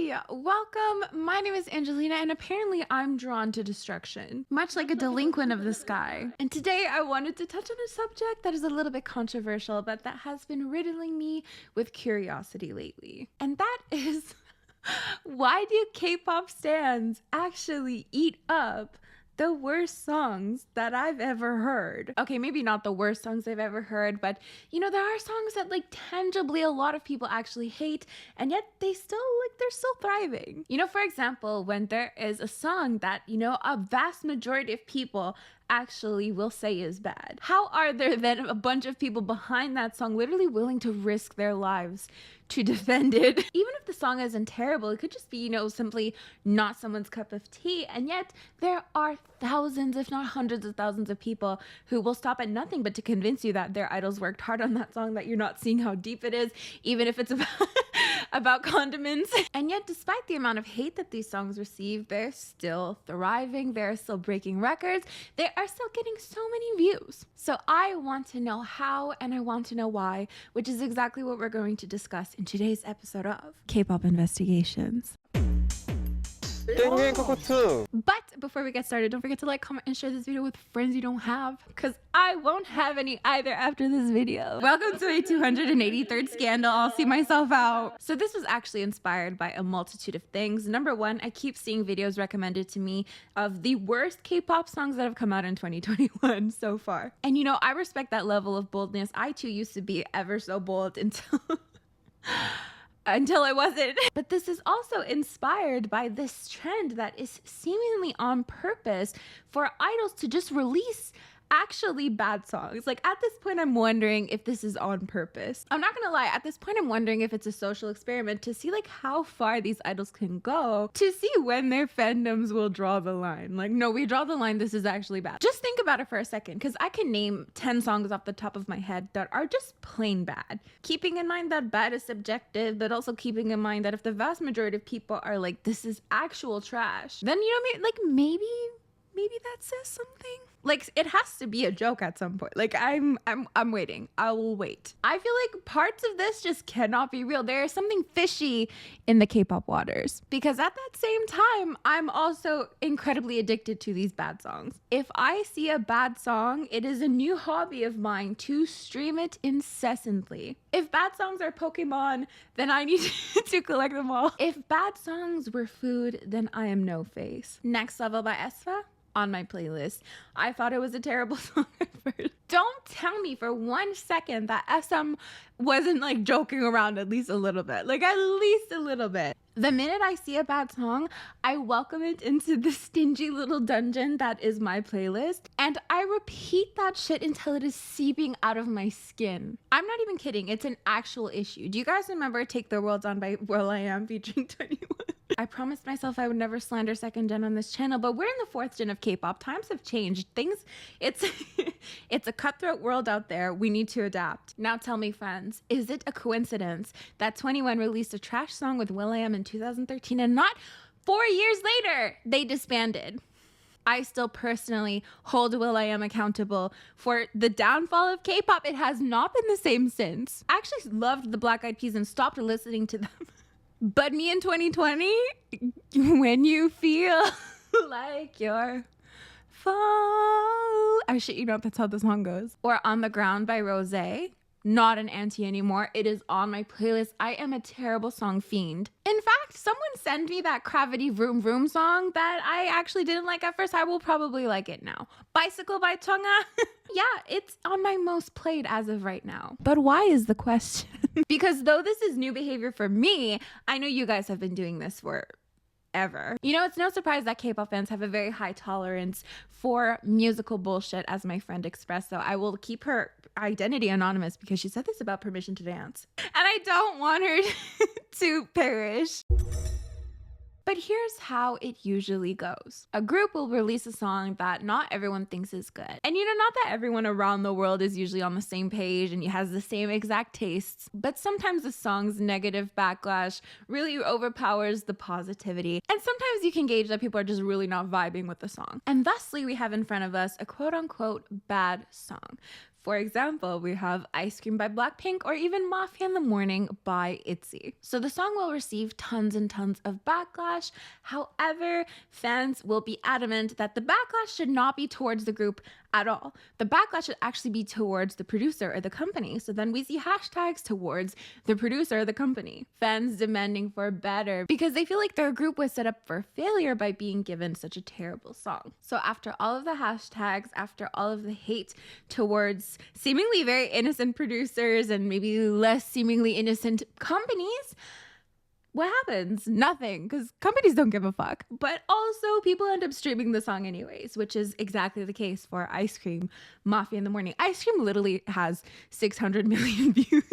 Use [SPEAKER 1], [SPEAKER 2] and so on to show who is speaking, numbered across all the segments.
[SPEAKER 1] Hi, welcome. My name is Angelina, and apparently I'm drawn to destruction, much like a delinquent of the sky. And today I wanted to touch on a subject that is a little bit controversial, but that has been riddling me with curiosity lately. And that is, why do K-pop stans actually eat up the worst songs that I've ever heard? Okay, maybe not the worst songs I've ever heard, but you know, there are songs that like tangibly a lot of people actually hate, and yet they're still thriving. You know, for example, when there is a song that, you know, a vast majority of people actually will say is bad, how are there then a bunch of people behind that song literally willing to risk their lives to defend it? Even if the song isn't terrible, it could just be, you know, simply not someone's cup of tea, and yet there are thousands, if not hundreds of thousands of people who will stop at nothing but to convince you that their idols worked hard on that song, that you're not seeing how deep it is, even if it's about condiments. And yet, despite the amount of hate that these songs receive, they're still thriving, they're still breaking records, they are still getting so many views. So I want to know how, and I want to know why, which is exactly what we're going to discuss in today's episode of Kpop Investigations. But before we get started, don't forget to like, comment, and share this video with friends you don't have, because I won't have any either after this video. Welcome to a 283rd scandal. I'll see myself out. So this was actually inspired by a multitude of things. Number one, I keep seeing videos recommended to me of the worst K-pop songs that have come out in 2021 so far. And you know, I respect that level of boldness. I too used to be ever so bold until I wasn't. But this is also inspired by this trend that is seemingly on purpose for idols to just release actually bad songs. Like, at this point, I'm wondering if this is on purpose. I'm not gonna lie, at this point, I'm wondering if it's a social experiment to see like how far these idols can go, to see when their fandoms will draw the line. Like, no, we draw the line, this is actually bad. Just think about it for a second, because I can name 10 songs off the top of my head that are just plain bad. Keeping in mind that bad is subjective, but also keeping in mind that if the vast majority of people are like, this is actual trash, then, you know, like maybe that says something. Like, it has to be a joke at some point. Like, I'm waiting. I will wait. I feel like parts of this just cannot be real. There is something fishy in the K-pop waters, because at that same time, I'm also incredibly addicted to these bad songs. If I see a bad song, it is a new hobby of mine to stream it incessantly. If bad songs are Pokemon, then I need to collect them all. If bad songs were food, then I am no face. Next Level by AESPA on my playlist. I thought it was a terrible song at first. Don't tell me for 1 second that SM wasn't like joking around at least a little bit. Like, at least a little bit. The minute I see a bad song, I welcome it into the stingy little dungeon that is my playlist, and I repeat that shit until it is seeping out of my skin. I'm not even kidding. It's an actual issue. Do you guys remember Take the World On by will.i.am featuring 21? I promised myself I would never slander second gen on this channel, but we're in the 4th gen of K-pop. Times have changed. It's a cutthroat world out there. We need to adapt. Now tell me, friends, is it a coincidence that 21 released a trash song with will.i.am in 2013 and not 4 years later they disbanded? I still personally hold will.i.am accountable for the downfall of K-pop. It has not been the same since. I actually loved the Black Eyed Peas and stopped listening to them. But me in 2020, when you feel like you're fall, I shit you not, that's how the song goes. Or On the Ground by Rosé. Not an auntie anymore. It is on my playlist. I am a terrible song fiend. In fact, someone sent me that Gravity Vroom Vroom song that I actually didn't like at first. I will probably like it now. Bicycle by Tonga. Yeah, it's on my most played as of right now. But why is the question? Because though this is new behavior for me, I know you guys have been doing this for ever. You know, it's no surprise that K-pop fans have a very high tolerance for musical bullshit, as my friend expressed. So I will keep her identity anonymous because she said this about Permission to Dance, and I don't want her to perish. But here's how it usually goes. A group will release a song that not everyone thinks is good. And you know, not that everyone around the world is usually on the same page and has the same exact tastes, but sometimes the song's negative backlash really overpowers the positivity. And sometimes you can gauge that people are just really not vibing with the song. And thusly, we have in front of us a quote unquote bad song. For example, we have Ice Cream by Blackpink or even Mafia in the Morning by ITZY. So the song will receive tons and tons of backlash. However, fans will be adamant that the backlash should not be towards the group at all. The backlash should actually be towards the producer or the company. So then we see hashtags towards the producer or the company. Fans demanding for better because they feel like their group was set up for failure by being given such a terrible song. So after all of the hashtags, after all of the hate towards seemingly very innocent producers and maybe less seemingly innocent companies, what happens? Nothing, because companies don't give a fuck. But also, people end up streaming the song anyways, which is exactly the case for Ice Cream, Mafia in the Morning. Ice Cream literally has 600 million views,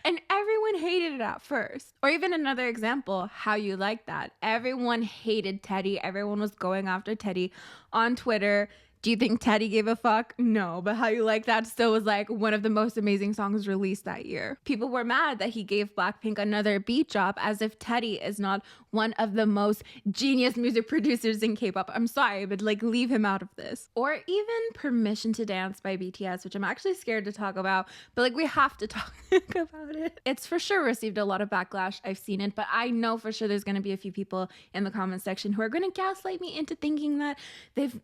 [SPEAKER 1] and everyone hated it at first. Or even another example, How You Like That. Everyone hated Teddy. Everyone was going after Teddy on Twitter. Do you think Teddy gave a fuck? No, but How You Like That still was like one of the most amazing songs released that year. People were mad that he gave Blackpink another beat drop, as if Teddy is not one of the most genius music producers in K-pop. I'm sorry, but like leave him out of this. Or even Permission to Dance by BTS, which I'm actually scared to talk about, but like we have to talk about it. It's for sure received a lot of backlash. I've seen it, but I know for sure there's going to be a few people in the comment section who are going to gaslight me into thinking that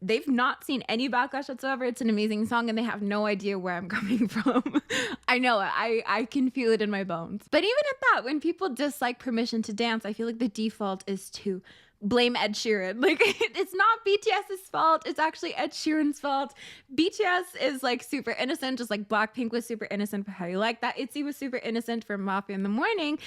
[SPEAKER 1] they've not seen any backlash whatsoever. It's an amazing song and they have no idea where I'm coming from. I know it. I can feel it in my bones. But even at that, when people dislike Permission to Dance, I feel like the default is to blame Ed Sheeran. Like, it's not BTS's fault. It's actually Ed Sheeran's fault. BTS is like super innocent, just like Blackpink was super innocent for How You Like That. ITZY was super innocent for Mafia in the Morning,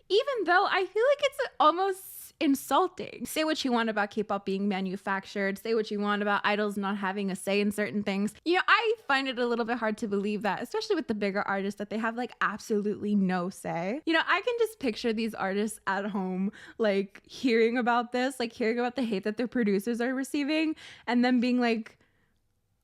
[SPEAKER 1] even though I feel like it's almost insulting. Say what you want about K-pop being manufactured, say what you want about idols not having a say in certain things. You know, I find it a little bit hard to believe that, especially with the bigger artists, that they have like absolutely no say. You know, I can just picture these artists at home, like hearing about this, like hearing about the hate that their producers are receiving, and then being like,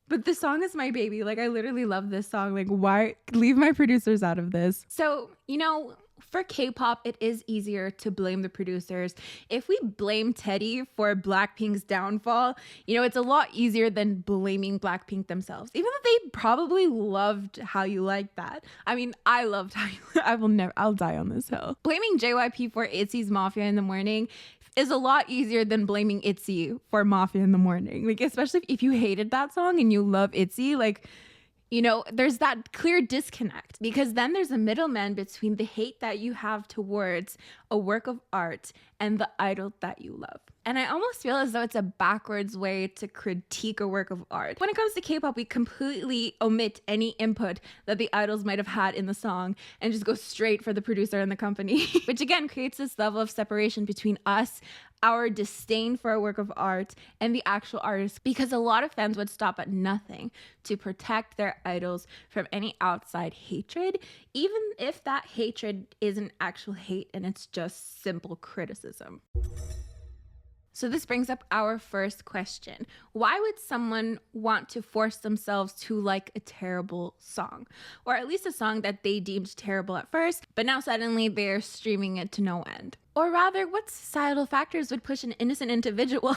[SPEAKER 1] but this song is my baby. Like, I literally love this song. Like, why leave my producers out of this? So, you know, for K-pop, it is easier to blame the producers. If we blame Teddy for Blackpink's downfall, you know, it's a lot easier than blaming Blackpink themselves, even though they probably loved How You Like That. I mean, I loved How You I'll die on this hill. Blaming JYP for ITZY's Mafia in the Morning is a lot easier than blaming ITZY for Mafia in the Morning. Like, especially if you hated that song and you love ITZY, like, you know, there's that clear disconnect, because then there's a middleman between the hate that you have towards a work of art and the idol that you love. And I almost feel as though it's a backwards way to critique a work of art. When it comes to K-pop, we completely omit any input that the idols might have had in the song and just go straight for the producer and the company, which again creates this level of separation between us, our disdain for a work of art, and the actual artist, because a lot of fans would stop at nothing to protect their idols from any outside hatred, even if that hatred isn't actual hate and it's just simple criticism. So this brings up our first question. Why would someone want to force themselves to like a terrible song? Or at least a song that they deemed terrible at first, but now suddenly they're streaming it to no end? Or rather, what societal factors would push an innocent individual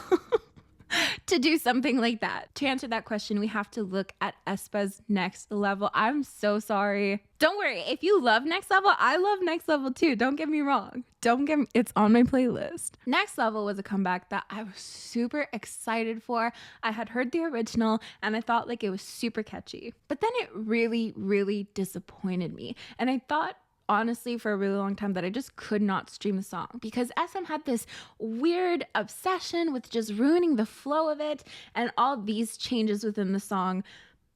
[SPEAKER 1] to do something like that? To answer that question, we have to look at aespa's Next Level. I'm so sorry. Don't worry, if you love Next Level, I love Next Level too. Don't get me wrong. It's on my playlist. Next Level was a comeback that I was super excited for. I had heard the original and I thought like it was super catchy. But then it really, really disappointed me. And I thought, honestly, for a really long time that I just could not stream the song, because SM had this weird obsession with just ruining the flow of it, and all these changes within the song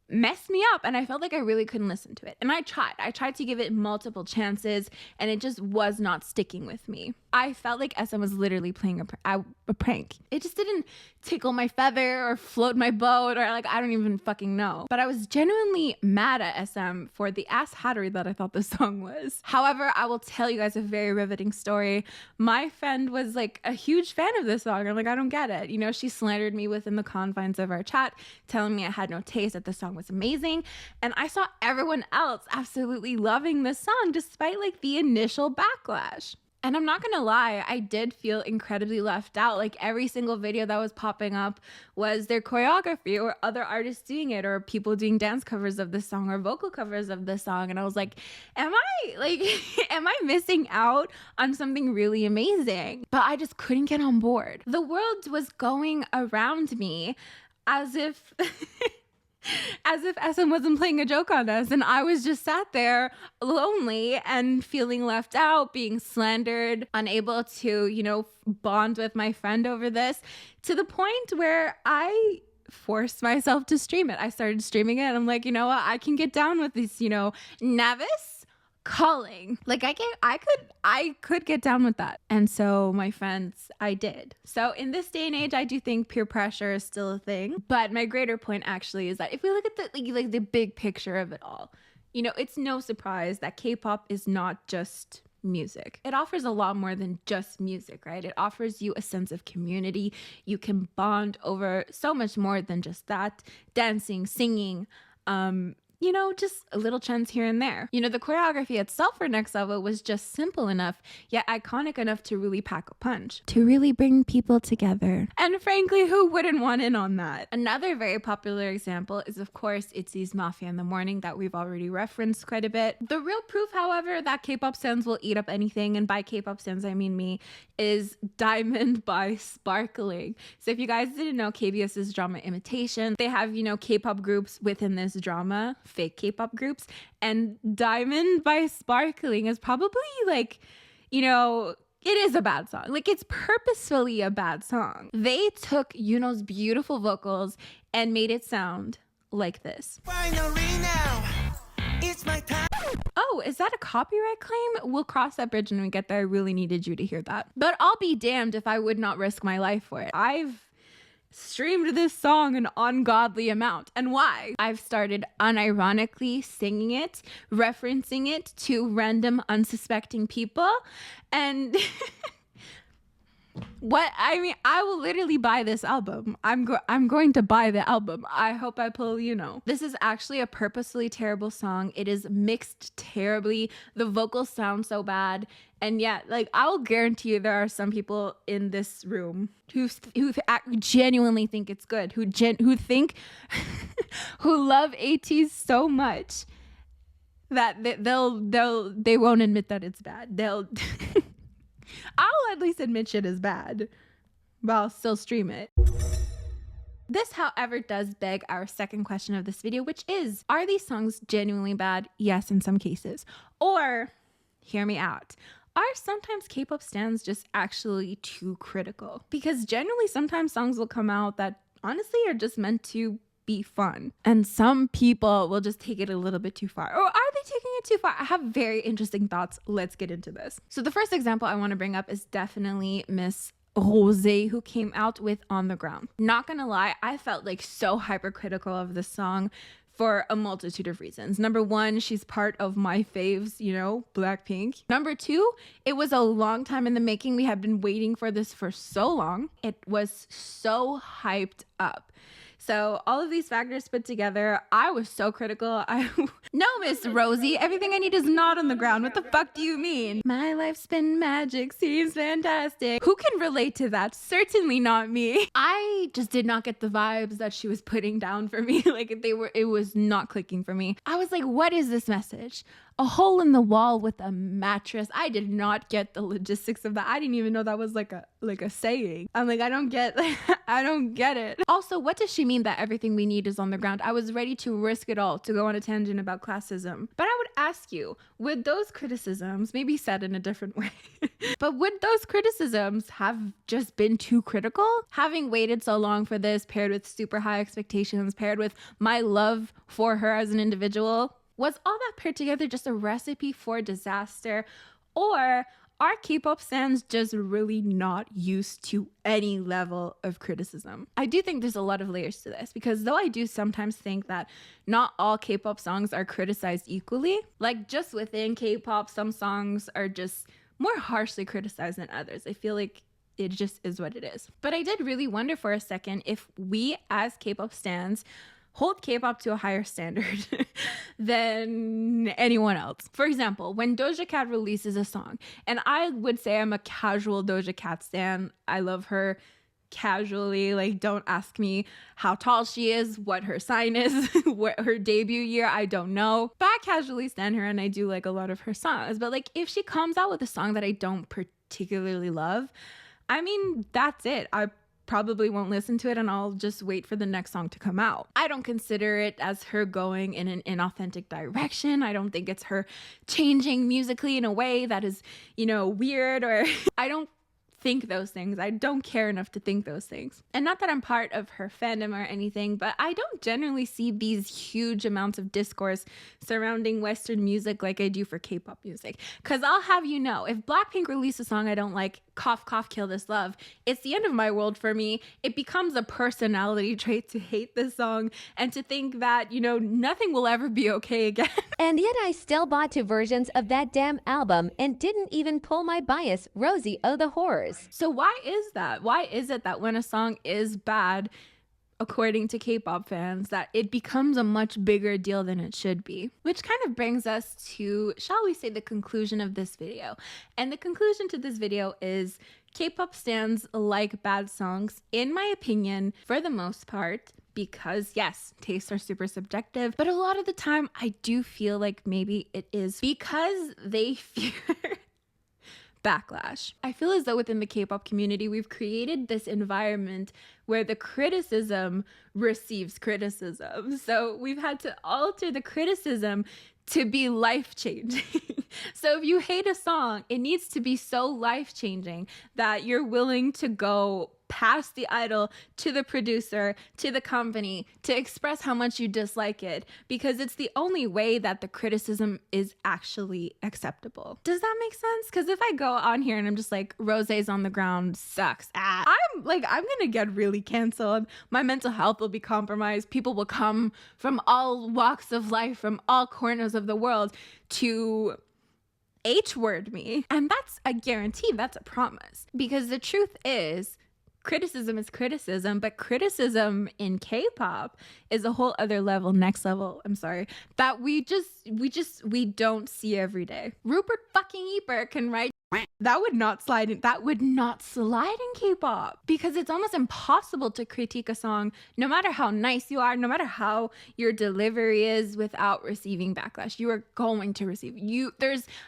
[SPEAKER 1] messed me up, and I felt like I really couldn't listen to it. And I tried to give it multiple chances, and it just was not sticking with me. I felt like SM was literally playing a prank. It just didn't tickle my feather or float my boat, or like, I don't even fucking know. But I was genuinely mad at SM for the ass hattery that I thought the song was. However, I will tell you guys a very riveting story. My friend was like a huge fan of this song. I'm like, I don't get it. You know, she slandered me within the confines of our chat, telling me I had no taste, that the song was amazing. And I saw everyone else absolutely loving this song despite like the initial backlash. And I'm not gonna lie, I did feel incredibly left out. Like every single video that was popping up was their choreography or other artists doing it, or people doing dance covers of this song or vocal covers of this song. And I was like, am I missing out on something really amazing? But I just couldn't get on board. The world was going around me as if SM wasn't playing a joke on us, and I was just sat there lonely and feeling left out, being slandered, unable to, bond with my friend over this, to the point where I forced myself to stream it. I started streaming it, and I'm like, you know what? I can get down with this, Navis calling. Like I could get down with that. And so my friends, I did. So in this day and age, I do think peer pressure is still a thing. But my greater point actually is that if we look at the big picture of it all, it's no surprise that K-pop is not just music. It offers a lot more than just music, right? It offers you a sense of community. You can bond over so much more than just that. Dancing, singing, just little trends here and there. The choreography itself for Next Level was just simple enough, yet iconic enough to really pack a punch, to really bring people together. And frankly, who wouldn't want in on that? Another very popular example is, of course, ITZY's Mafia in the Morning that we've already referenced quite a bit. The real proof, however, that K-pop stans will eat up anything, and by K-pop stans, I mean me, is Diamond by Sparkling. So if you guys didn't know, KBS's drama Imitation, they have, K-pop groups within this drama, fake K-pop groups, and Diamond by Sparkling is probably it is a bad song. Like, it's purposefully a bad song. They took Yuno's beautiful vocals and made it sound like this. Finally now, it's my time. Oh, is that a copyright claim? We'll cross that bridge when we get there. I really needed you to hear that. But I'll be damned if I would not risk my life for it. I've streamed this song an ungodly amount. And why? I've started unironically singing it, referencing it to random unsuspecting people, and I will literally buy this album. I'm going to buy the album. I hope I pull, This is actually a purposefully terrible song. It is mixed terribly. The vocals sound so bad. And yet, I will guarantee you there are some people in this room who genuinely think it's good, who love ATEEZ so much that they won't admit that it's bad. I'll at least admit shit is bad, but I'll still stream it. This, however, does beg our second question of this video, which is, are these songs genuinely bad? Yes, in some cases. Or, hear me out, are sometimes K-pop stans just actually too critical? Because generally, sometimes songs will come out that honestly are just meant to be fun. And some people will just take it a little bit too far. Or are they taking it too far? I have very interesting thoughts. Let's get into this. So the first example I want to bring up is definitely Miss Rosé, who came out with On the Ground. Not gonna lie, I felt so hypercritical of this song for a multitude of reasons. Number one, she's part of my faves, Blackpink. Number two, it was a long time in the making. We had been waiting for this for so long. It was so hyped up. So all of these factors put together, I was so critical. No, Miss Rosie, everything I need is not on the ground. What the fuck do you mean? My life's been magic, seems fantastic. Who can relate to that? Certainly not me. I just did not get the vibes that she was putting down for me. It was not clicking for me. I was like, what is this message? A hole in the wall with a mattress. I did not get the logistics of that. I didn't even know that was like a saying. I'm like, I don't get it. Also, what does she mean that everything we need is on the ground? I was ready to risk it all to go on a tangent about classism. But I would ask you, would those criticisms, maybe said in a different way, but would those criticisms have just been too critical? Having waited so long for this, paired with super high expectations, paired with my love for her as an individual, was all that paired together just a recipe for disaster? Or are K-pop stans just really not used to any level of criticism? I do think there's a lot of layers to this, because though I do sometimes think that not all K-pop songs are criticized equally, just within K-pop, some songs are just more harshly criticized than others. I feel like it just is what it is. But I did really wonder for a second if we as K-pop stans hold K-pop to a higher standard than anyone else. For example, when Doja Cat releases a song, and I would say I'm a casual Doja Cat stan. I love her casually. Like, don't ask me how tall she is, what her sign is, what her debut year, I don't know. But I casually stan her and I do like a lot of her songs. But like, if she comes out with a song that I don't particularly love, I mean, that's it. I probably won't listen to it and I'll just wait for the next song to come out. I don't consider it as her going in an inauthentic direction. I don't think it's her changing musically in a way that is, you know, weird, or I don't think those things. I don't care enough to think those things. And not that I'm part of her fandom or anything, but I don't generally see these huge amounts of discourse surrounding Western music like I do for K-pop music. Because I'll have you know, if Blackpink release a song I don't like, cough, cough, kill this love, it's the end of my world for me. It becomes a personality trait to hate this song and to think that, you know, nothing will ever be okay again.
[SPEAKER 2] And yet I still bought 2 versions of that damn album and didn't even pull my bias, Rosie O' the Horrors.
[SPEAKER 1] So why is that? Why is it that when a song is bad, according to K-pop fans, that it becomes a much bigger deal than it should be? Which kind of brings us to, shall we say, the conclusion of this video. And the conclusion to this video is K-pop stans like bad songs, in my opinion, for the most part, because yes, tastes are super subjective, but a lot of the time I do feel like maybe it is because they fear backlash. I feel as though within the K-pop community, we've created this environment where the criticism receives criticism. So we've had to alter the criticism to be life-changing. So if you hate a song, it needs to be so life-changing that you're willing to go past the idol to the producer, to the company, to express how much you dislike it, because it's the only way that the criticism is actually acceptable. Does that make sense? Because if I go on here and I'm just like, Rosé's on the ground sucks, I'm gonna get really canceled. My mental health will be compromised. People will come from all walks of life, from all corners of the world to H-word me. And that's a guarantee, that's a promise. Because the truth is criticism, but criticism in K-pop is a whole other level, next level, I'm sorry, that we don't see every day. Rupert fucking Ebert can write that would not slide in K-pop, because it's almost impossible to critique a song no matter how nice you are, no matter how your delivery is, without receiving backlash. You are going to receive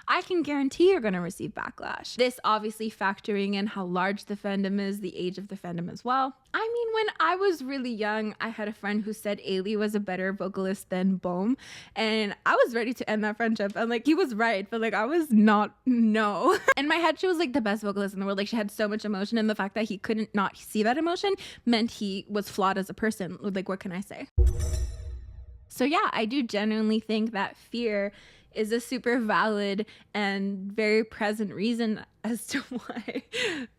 [SPEAKER 1] I can guarantee you're going to receive backlash. This obviously factoring in how large the fandom is, the age of the fandom as well. I mean, when I was really young, I had a friend who said Ailey was a better vocalist than Bohm, and I was ready to end that friendship. And like, he was right, but like, I was not, no. In my head, she was like the best vocalist in the world. Like, she had so much emotion, and the fact that he couldn't not see that emotion meant he was flawed as a person. Like, what can I say? So yeah, I do genuinely think that fear is a super valid and very present reason as to why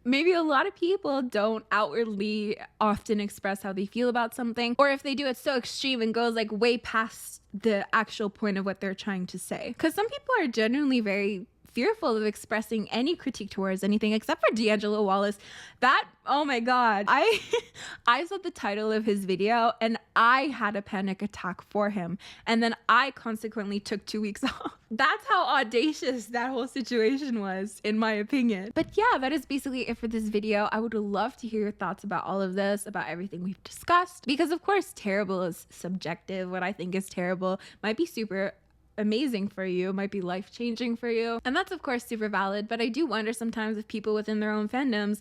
[SPEAKER 1] maybe a lot of people don't outwardly often express how they feel about something, or if they do, it's so extreme and goes like way past the actual point of what they're trying to say. Because some people are genuinely very fearful of expressing any critique towards anything, except for D'Angelo Wallace. That, oh my god, I saw the title of his video and I had a panic attack for him, and then I consequently took 2 weeks off. That's how audacious that whole situation was, in my opinion. But yeah, that is basically it for this video. I would love to hear your thoughts about all of this, about everything we've discussed, because of course terrible is subjective. What I think is terrible might be super amazing for you, might be life-changing for you, and that's of course super valid. But I do wonder sometimes if people within their own fandoms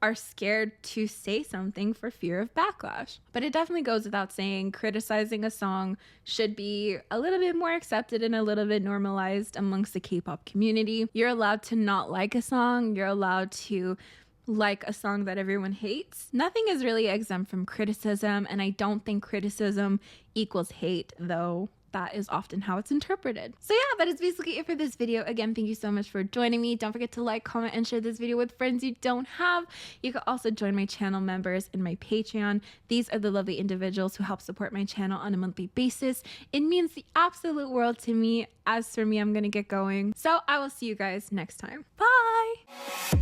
[SPEAKER 1] are scared to say something for fear of backlash. But it definitely goes without saying, criticizing a song should be a little bit more accepted and a little bit normalized amongst the K-pop community. You're allowed to not like a song, you're allowed to like a song that everyone hates. Nothing is really exempt from criticism, and I don't think criticism equals hate, though that is often how it's interpreted. So yeah, that is basically it for this video. Again, thank you so much for joining me. Don't forget to like, comment, and share this video with friends you don't have. You can also join my channel members in my Patreon. These are the lovely individuals who help support my channel on a monthly basis. It means the absolute world to me. As for me, I'm gonna get going. So I will see you guys next time. Bye!